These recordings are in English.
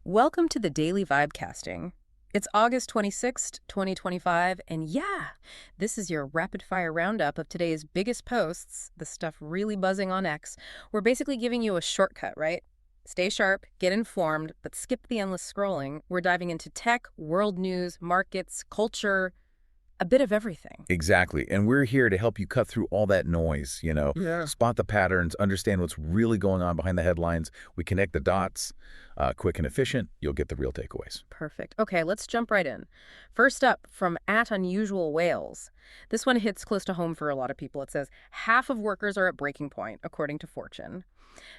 Welcome to the Daily Vibecasting. It's August 26th, 2025, and yeah, this is your rapid-fire roundup of today's biggest posts, the stuff really buzzing on X. We're basically giving you a shortcut, right? Stay sharp, get informed, but skip the endless scrolling. We're diving into tech, world news, markets, culture, a bit of everything. Exactly. And we're here to help you cut through all that noise, Yeah. spot the patterns, understand what's really going on behind the headlines. We connect the dots, quick and efficient. You'll get the real takeaways. Perfect. Okay, let's jump right in. First up, from @unusual whales. This one hits close to home for a lot of people. It says half of workers are at breaking point, according to Fortune.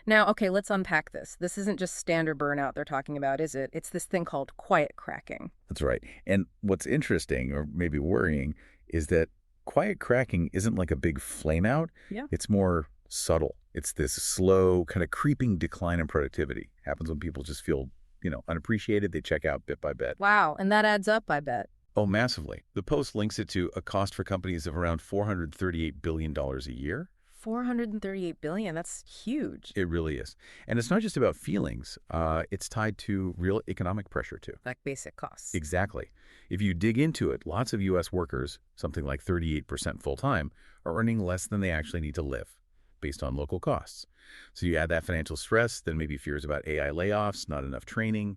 Now, okay, let's unpack this. This isn't just standard burnout they're talking about, is it? It's this thing called quiet cracking. That's right. And what's interesting, or maybe worrying, is that quiet cracking isn't like a big flame out. Yeah. It's more subtle. It's this slow, kind of creeping decline in productivity. Happens when people just feel, unappreciated. They check out bit by bit. Wow, and that adds up, I bet. Oh, massively. The Post links it to a cost for companies of around $438 billion a year. 438 billion, that's huge. It really is. And it's not just about feelings. It's tied to real economic pressure, too. Like basic costs. Exactly. If you dig into it, lots of U.S. workers, something like 38% full-time, are earning less than they actually need to live, based on local costs. So you add that financial stress, then maybe fears about AI layoffs, not enough training.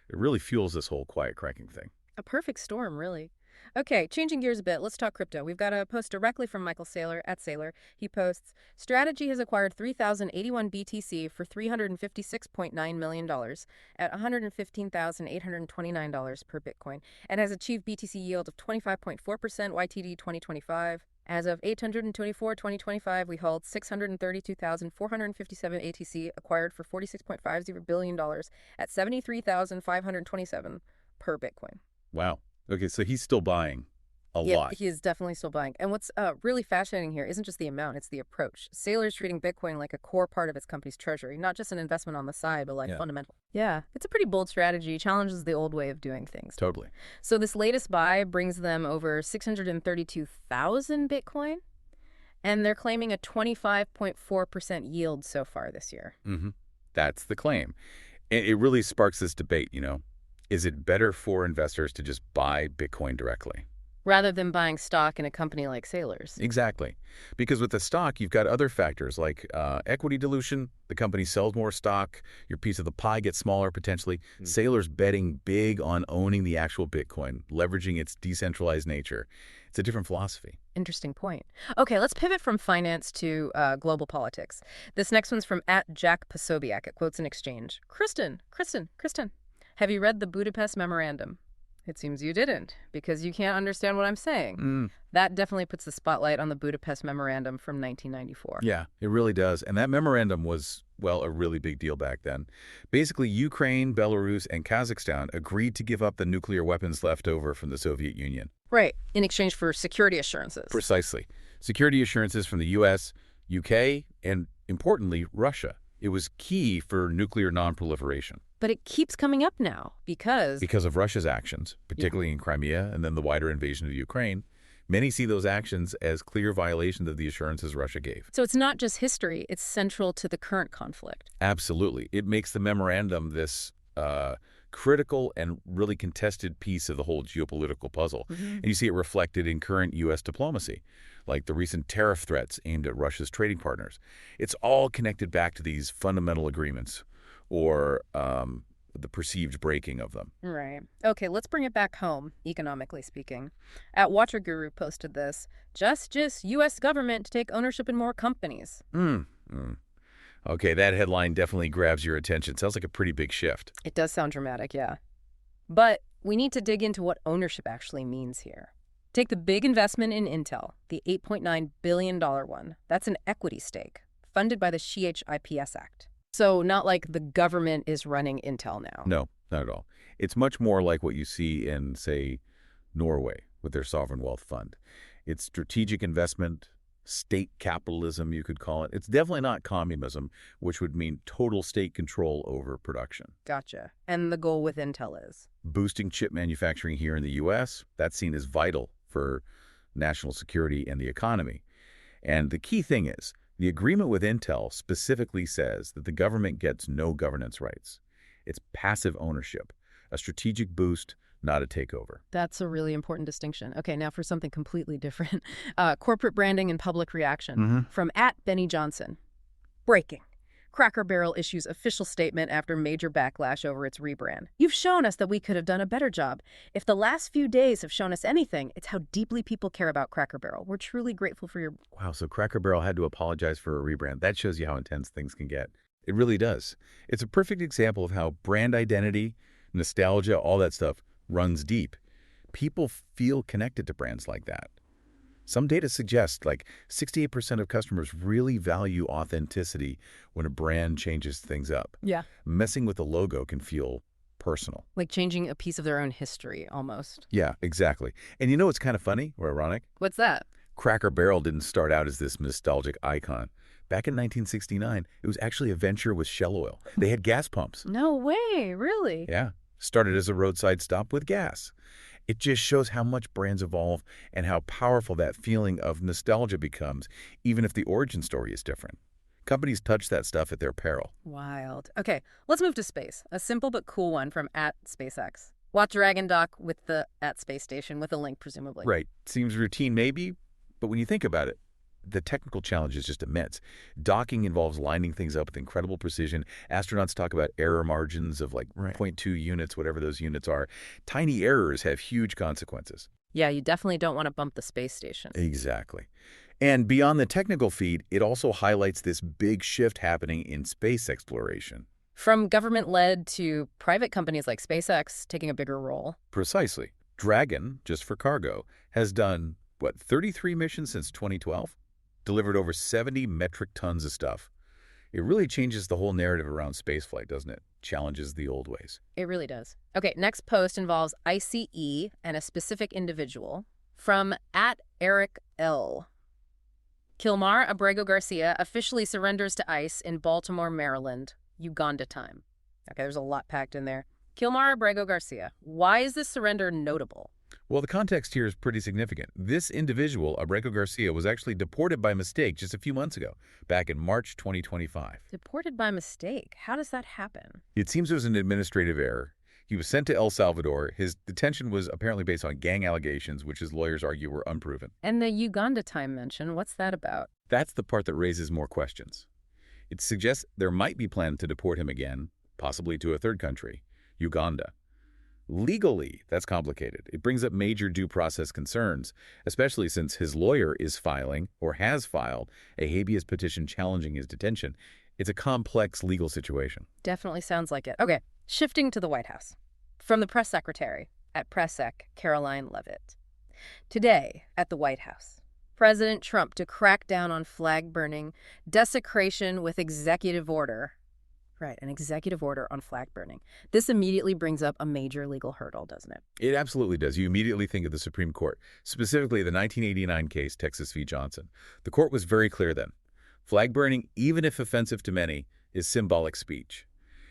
It really fuels this whole quiet cracking thing. A perfect storm, really. Okay, changing gears a bit, let's talk crypto. We've got a post directly from Michael Saylor at Saylor. He posts, Strategy has acquired 3,081 BTC for $356.9 million at $115,829 per Bitcoin and has achieved BTC yield of 25.4% YTD 2025. As of 8/24/2025, we hold 632,457 ATC acquired for $46.50 billion at $73,527 per Bitcoin. Wow. Okay, so he's still buying a lot. He is definitely still buying. And what's really fascinating here isn't just the amount, it's the approach. Saylor's treating Bitcoin like a core part of its company's treasury, not just an investment on the side, but like fundamental. Yeah, it's a pretty bold strategy, challenges the old way of doing things. Totally. So this latest buy brings them over 632,000 Bitcoin, and they're claiming a 25.4% yield so far this year. That's the claim. It really sparks this debate, Is it better for investors to just buy Bitcoin directly? Rather than buying stock in a company like Saylor's. Exactly. Because with the stock, you've got other factors like equity dilution. The company sells more stock. Your piece of the pie gets smaller potentially. Saylor's betting big on owning the actual Bitcoin, leveraging its decentralized nature. It's a different philosophy. Interesting point. Okay, let's pivot from finance to global politics. This next one's from @Jack Posobiec. It quotes an exchange. Kristen. Have you read the Budapest Memorandum? It seems you didn't, because you can't understand what I'm saying. That definitely puts the spotlight on the Budapest Memorandum from 1994. Yeah, it really does. And that memorandum was, well, a really big deal back then. Basically, Ukraine, Belarus, and Kazakhstan agreed to give up the nuclear weapons left over from the Soviet Union. Right, in exchange for security assurances. Precisely. Security assurances from the U.S., UK, and, importantly, Russia. It was key for nuclear nonproliferation. But it keeps coming up now because of Russia's actions, particularly in Crimea and then the wider invasion of Ukraine. Many see those actions as clear violations of the assurances Russia gave. So it's not just history, it's central to the current conflict. Absolutely. It makes the memorandum this critical and really contested piece of the whole geopolitical puzzle. And you see it reflected in current U.S. diplomacy, like the recent tariff threats aimed at Russia's trading partners. It's all connected back to these fundamental agreements or the perceived breaking of them. Right. Okay, let's bring it back home, economically speaking. @WatcherGuru posted this, just U.S. government to take ownership in more companies. Okay, that headline definitely grabs your attention. Sounds like a pretty big shift. It does sound dramatic, yeah. But we need to dig into what ownership actually means here. Take the big investment in Intel, the $8.9 billion one. That's an equity stake, funded by the SHIEH-IPS Act. So not like the government is running Intel now. No, not at all. It's much more like what you see in, say, Norway with their sovereign wealth fund. It's strategic investment, state capitalism, you could call it. It's definitely not communism, which would mean total state control over production. Gotcha. And the goal with Intel is? Boosting chip manufacturing here in the U.S., that's seen as vital for national security and the economy. And the key thing is, the agreement with Intel specifically says that the government gets no governance rights. It's passive ownership, a strategic boost, not a takeover. That's a really important distinction. Okay, now for something completely different. Corporate branding and public reaction. From @BennyJohnson. Breaking. Cracker Barrel issues official statement after major backlash over its rebrand. You've shown us that we could have done a better job. If the last few days have shown us anything, it's how deeply people care about Cracker Barrel. We're truly grateful for your... Wow, so Cracker Barrel had to apologize for a rebrand. That shows you how intense things can get. It really does. It's a perfect example of how brand identity, nostalgia, all that stuff runs deep. People feel connected to brands like that. Some data suggests like 68% of customers really value authenticity when a brand changes things up. Yeah. Messing with the logo can feel personal. Like changing a piece of their own history, almost. Yeah, exactly. And you know what's kind of funny or ironic? What's that? Cracker Barrel didn't start out as this nostalgic icon. Back in 1969, it was actually a venture with Shell Oil. They had gas pumps. No way, really? Yeah. Started as a roadside stop with gas. It just shows how much brands evolve and how powerful that feeling of nostalgia becomes, even if the origin story is different. Companies touch that stuff at their peril. Wild. Okay, let's move to space. A simple but cool one from @SpaceX. Watch Dragon dock with the @Space Station with a link, presumably. Right. Seems routine maybe, but when you think about it, the technical challenge is just immense. Docking involves lining things up with incredible precision. Astronauts talk about error margins of like 0.2 units, whatever those units are. Tiny errors have huge consequences. Yeah, you definitely don't want to bump the space station. Exactly. And beyond the technical feat, it also highlights this big shift happening in space exploration. From government-led to private companies like SpaceX taking a bigger role. Precisely. Dragon, just for cargo, has done, 33 missions since 2012? Delivered over 70 metric tons of stuff. It really changes the whole narrative around spaceflight, doesn't it? Challenges the old ways. It really does. Okay, next post involves ICE and a specific individual. From @EricL. Kilmar Abrego Garcia officially surrenders to ICE in Baltimore, Maryland, Uganda time. Okay, there's a lot packed in there. Kilmar Abrego Garcia. Why is this surrender notable? Well, the context here is pretty significant. This individual, Abrego Garcia, was actually deported by mistake just a few months ago, back in March 2025. Deported by mistake? How does that happen? It seems it was an administrative error. He was sent to El Salvador. His detention was apparently based on gang allegations, which his lawyers argue were unproven. And the Uganda time mention, what's that about? That's the part that raises more questions. It suggests there might be plans to deport him again, possibly to a third country, Uganda. Legally, that's complicated. It brings up major due process concerns, especially since his lawyer is filing, or has filed, a habeas petition challenging his detention. It's a complex legal situation. Definitely sounds like it. Okay, shifting to the White House. From the press secretary @PressSec, Caroline Levitt. Today at the White House, President Trump to crack down on flag burning, desecration with executive order. Right, an executive order on flag burning. This immediately brings up a major legal hurdle, doesn't it? It absolutely does. You immediately think of the Supreme Court, specifically the 1989 case, Texas v. Johnson. The court was very clear then. Flag burning, even if offensive to many, is symbolic speech.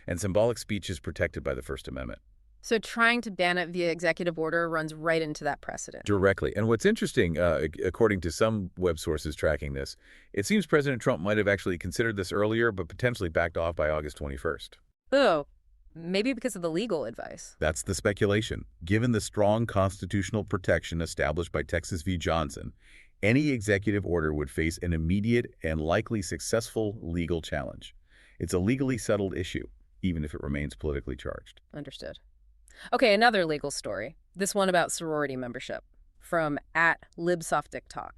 And symbolic speech is protected by the First Amendment. So trying to ban it via executive order runs right into that precedent. Directly. And what's interesting, according to some web sources tracking this, it seems President Trump might have actually considered this earlier, but potentially backed off by August 21st. Oh, maybe because of the legal advice. That's the speculation. Given the strong constitutional protection established by Texas v. Johnson, any executive order would face an immediate and likely successful legal challenge. It's a legally settled issue, even if it remains politically charged. Understood. Okay, another legal story. This one about sorority membership. From @LibSoftDickTalk.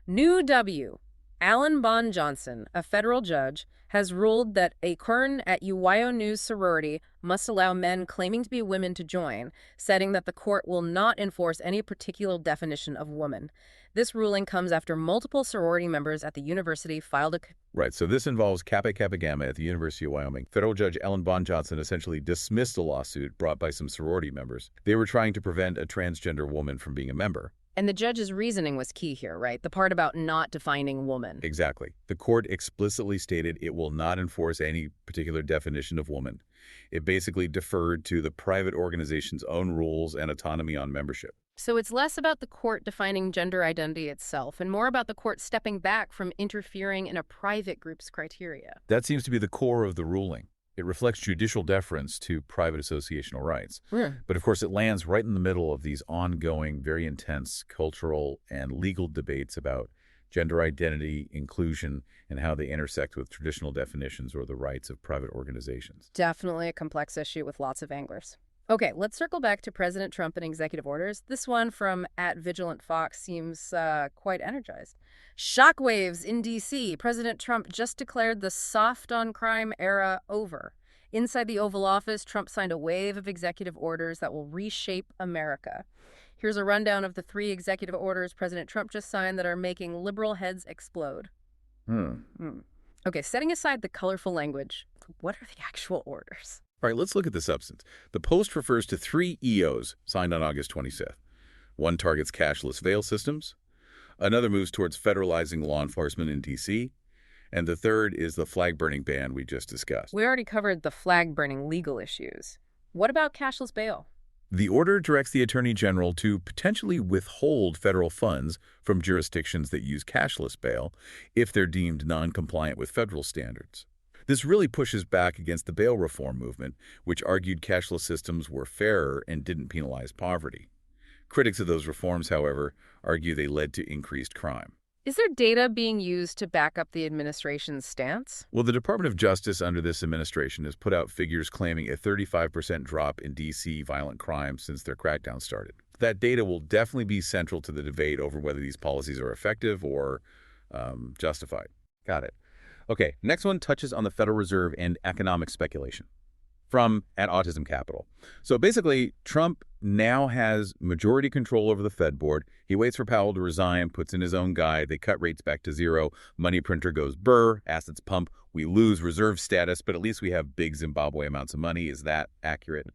New W. Alan Bond Johnson, a federal judge, has ruled that a Kern at UYO News sorority must allow men claiming to be women to join, citing that the court will not enforce any particular definition of woman. This ruling comes after multiple sorority members at the university filed a... Right, so this involves Kappa Kappa Gamma at the University of Wyoming. Federal Judge Alan Bond Johnson essentially dismissed a lawsuit brought by some sorority members. They were trying to prevent a transgender woman from being a member. And the judge's reasoning was key here, right? The part about not defining woman. Exactly. The court explicitly stated it will not enforce any particular definition of woman. It basically deferred to the private organization's own rules and autonomy on membership. So it's less about the court defining gender identity itself and more about the court stepping back from interfering in a private group's criteria. That seems to be the core of the ruling. It reflects judicial deference to private associational rights. Yeah. But of course, it lands right in the middle of these ongoing, very intense cultural and legal debates about gender identity, inclusion, and how they intersect with traditional definitions or the rights of private organizations. Definitely a complex issue with lots of anglers. Okay, let's circle back to President Trump and executive orders. This one from @VigilantFox seems quite energized. Shockwaves in D.C. President Trump just declared the soft on crime era over. Inside the Oval Office, Trump signed a wave of executive orders that will reshape America. Here's a rundown of the 3 executive orders President Trump just signed that are making liberal heads explode. Okay, setting aside the colorful language, what are the actual orders? All right, let's look at the substance. The Post refers to 3 EOs signed on August 25th. One targets cashless bail systems. Another moves towards federalizing law enforcement in D.C. And the third is the flag-burning ban we just discussed. We already covered the flag-burning legal issues. What about cashless bail? The order directs the Attorney General to potentially withhold federal funds from jurisdictions that use cashless bail if they're deemed non-compliant with federal standards. This really pushes back against the bail reform movement, which argued cashless systems were fairer and didn't penalize poverty. Critics of those reforms, however, argue they led to increased crime. Is there data being used to back up the administration's stance? Well, the Department of Justice under this administration has put out figures claiming a 35% drop in D.C. violent crime since their crackdown started. That data will definitely be central to the debate over whether these policies are effective or justified. Got it. Okay, next one touches on the Federal Reserve and economic speculation from @Autism Capital. So basically, Trump now has majority control over the Fed board. He waits for Powell to resign, puts in his own guy. They cut rates back to 0. Money printer goes burr, assets pump. We lose reserve status, but at least we have big Zimbabwe amounts of money. Is that accurate?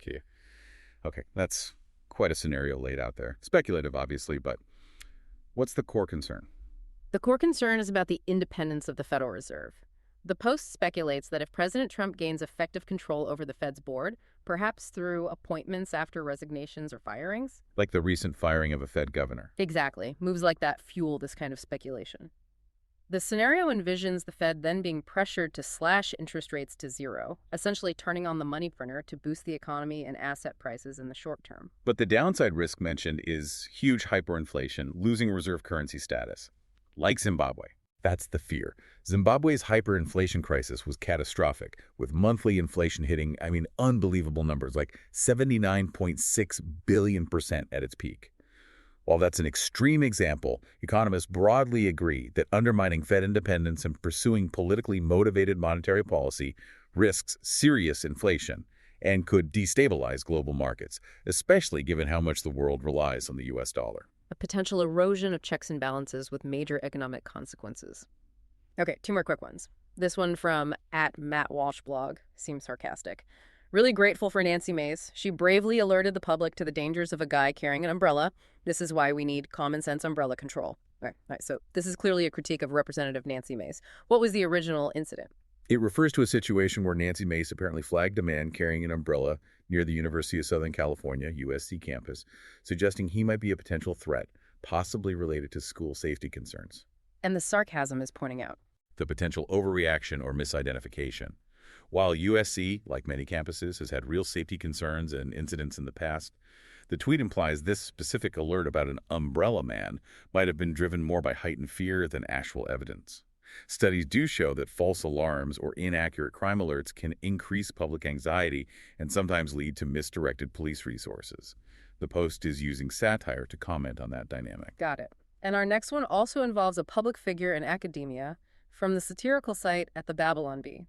Okay, that's quite a scenario laid out there. Speculative, obviously, but what's the core concern? The core concern is about the independence of the Federal Reserve. The Post speculates that if President Trump gains effective control over the Fed's board, perhaps through appointments after resignations or firings. Like the recent firing of a Fed governor. Exactly. Moves like that fuel this kind of speculation. The scenario envisions the Fed then being pressured to slash interest rates to 0, essentially turning on the money printer to boost the economy and asset prices in the short term. But the downside risk mentioned is huge hyperinflation, losing reserve currency status. Like Zimbabwe. That's the fear. Zimbabwe's hyperinflation crisis was catastrophic, with monthly inflation hitting, unbelievable numbers, like 79.6 billion% at its peak. While that's an extreme example, economists broadly agree that undermining Fed independence and pursuing politically motivated monetary policy risks serious inflation and could destabilize global markets, especially given how much the world relies on the U.S. dollar. A potential erosion of checks and balances with major economic consequences. Okay, 2 more quick ones. This one from @MattWalshBlog seems sarcastic. Really grateful for Nancy Mace. She bravely alerted the public to the dangers of a guy carrying an umbrella. This is why we need common sense umbrella control. All right, so this is clearly a critique of Representative Nancy Mace. What was the original incident? It refers to a situation where Nancy Mace apparently flagged a man carrying an umbrella near the University of Southern California, USC campus, suggesting he might be a potential threat, possibly related to school safety concerns. And the sarcasm is pointing out the potential overreaction or misidentification. While USC, like many campuses, has had real safety concerns and incidents in the past, the tweet implies this specific alert about an umbrella man might have been driven more by heightened fear than actual evidence. Studies do show that false alarms or inaccurate crime alerts can increase public anxiety and sometimes lead to misdirected police resources. The Post is using satire to comment on that dynamic. Got it. And our next one also involves a public figure in academia from the satirical site the Babylon Bee.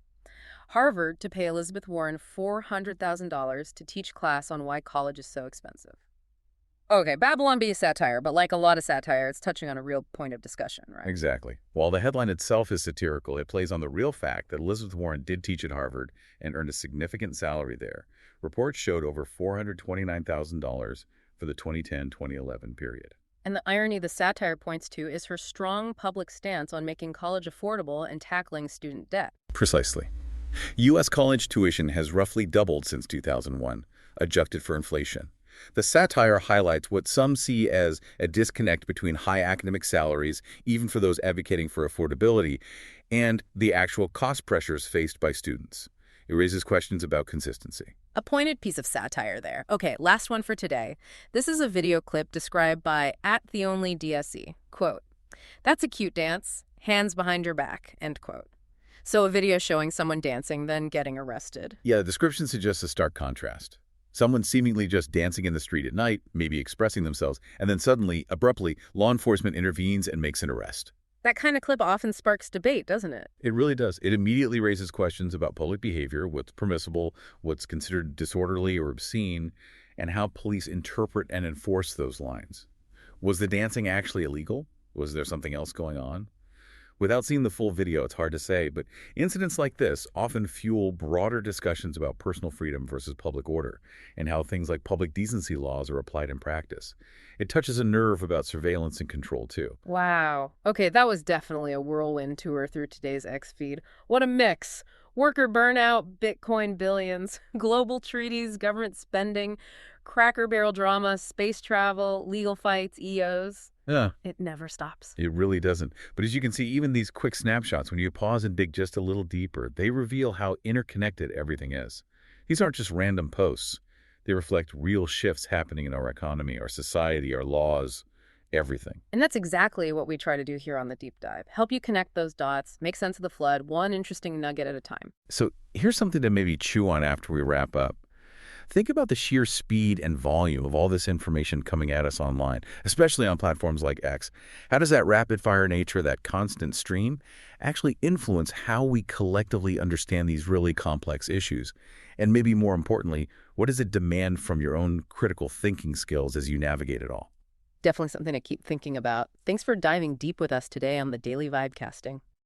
Harvard to pay Elizabeth Warren $400,000 to teach class on why college is so expensive. Okay, Babylon Bee is satire, but like a lot of satire, it's touching on a real point of discussion, right? Exactly. While the headline itself is satirical, it plays on the real fact that Elizabeth Warren did teach at Harvard and earned a significant salary there. Reports showed over $429,000 for the 2010-2011 period. And the irony the satire points to is her strong public stance on making college affordable and tackling student debt. Precisely. U.S. college tuition has roughly doubled since 2001, adjusted for inflation. The satire highlights what some see as a disconnect between high academic salaries, even for those advocating for affordability, and the actual cost pressures faced by students. It raises questions about consistency. A pointed piece of satire there. Okay, last one for today. This is a video clip described by @TheOnlyDSE. Quote, "That's a cute dance. Hands behind your back." End quote. So a video showing someone dancing, then getting arrested. Yeah, the description suggests a stark contrast. Someone seemingly just dancing in the street at night, maybe expressing themselves, and then suddenly, abruptly, law enforcement intervenes and makes an arrest. That kind of clip often sparks debate, doesn't it? It really does. It immediately raises questions about public behavior, what's permissible, what's considered disorderly or obscene, and how police interpret and enforce those lines. Was the dancing actually illegal? Was there something else going on? Without seeing the full video, it's hard to say, but incidents like this often fuel broader discussions about personal freedom versus public order and how things like public decency laws are applied in practice. It touches a nerve about surveillance and control, too. Wow. Okay, that was definitely a whirlwind tour through today's X feed. What a mix. Worker burnout, Bitcoin billions, global treaties, government spending, Cracker Barrel drama, space travel, legal fights, EOs. Yeah. It never stops. It really doesn't. But as you can see, even these quick snapshots, when you pause and dig just a little deeper, they reveal how interconnected everything is. These aren't just random posts. They reflect real shifts happening in our economy, our society, our laws, everything. And that's exactly what we try to do here on The Deep Dive. Help you connect those dots, make sense of the flood, one interesting nugget at a time. So here's something to maybe chew on after we wrap up. Think about the sheer speed and volume of all this information coming at us online, especially on platforms like X. How does that rapid-fire nature, that constant stream, actually influence how we collectively understand these really complex issues? And maybe more importantly, what does it demand from your own critical thinking skills as you navigate it all? Definitely something to keep thinking about. Thanks for diving deep with us today on the Daily Vibecasting.